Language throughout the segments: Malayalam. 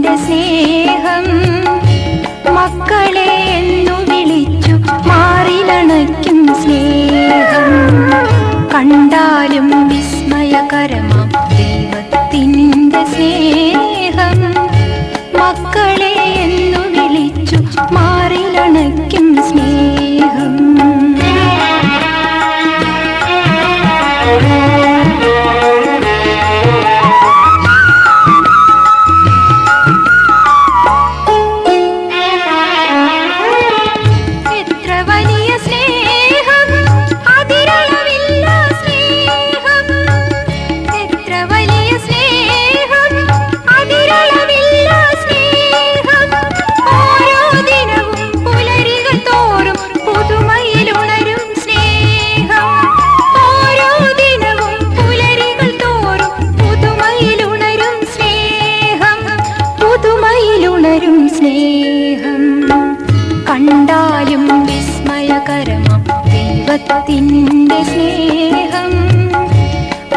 ദൈവത്തിൻ്റെ സ്നേഹം മക്കളെ എന്നു വിളിച്ചു മാറിലണയ്ക്കും സ്നേഹം കണ്ടാലും വിസ്മയകരമാം ദൈവത്തിൻ്റെ സ്നേഹം മക്കളെ എന്നു വിളിച്ചു മാറിലണയ്ക്കും സ്നേഹം സ്നേഹം കണ്ടാലും വിസ്മയകരമാം ദൈവത്തിൻ്റെ സ്നേഹം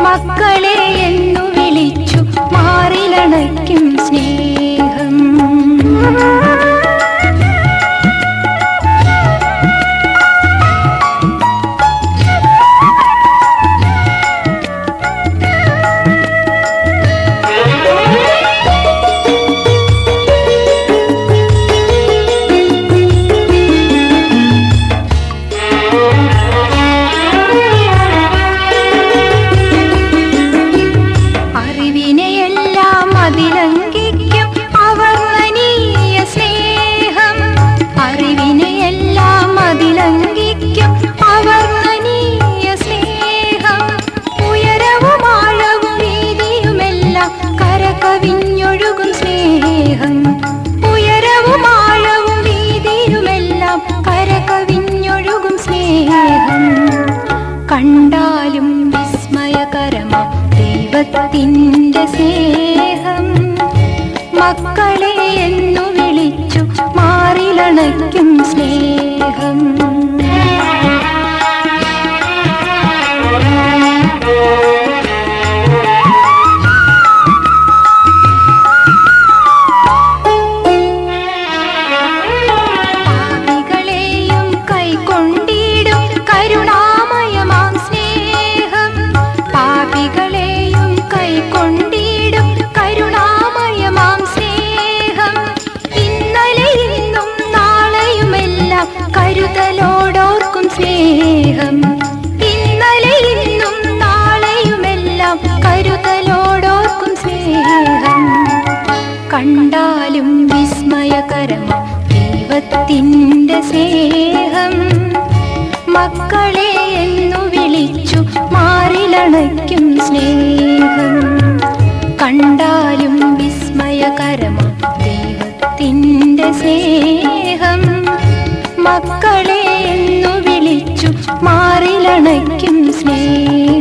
മക്കളെ എന്നു വിളിച്ചു മാറിലണയ്ക്കും സ്നേഹം കണ്ടാലും വിസ്മയകരമാം ദൈവത്തിൻ്റെ സ്നേഹം മക്കളെ എന്നു വിളിച്ചു മാറിലണയ്ക്കും സ്നേഹം കരുതലോടോർക്കും സ്നേഹം ഇന്നലെ ഇന്നും നാളെയുമെല്ലാം കരുതലോടോർക്കും സ്നേഹം കണ്ടാലും വിസ്മയകരമാം ദൈവത്തിൻ്റെ സ്നേഹം മക്കളെ എന്നു വിളിച്ചു മാറിലണയ്ക്കും സ്നേഹം കണ്ടാലും വിസ്മയകരമാം ദൈവത്തിൻ്റെ സ്നേഹം മക്കളെ എന്നു വിളിച്ചു മാറിലണയ്ക്കും സ്നേഹം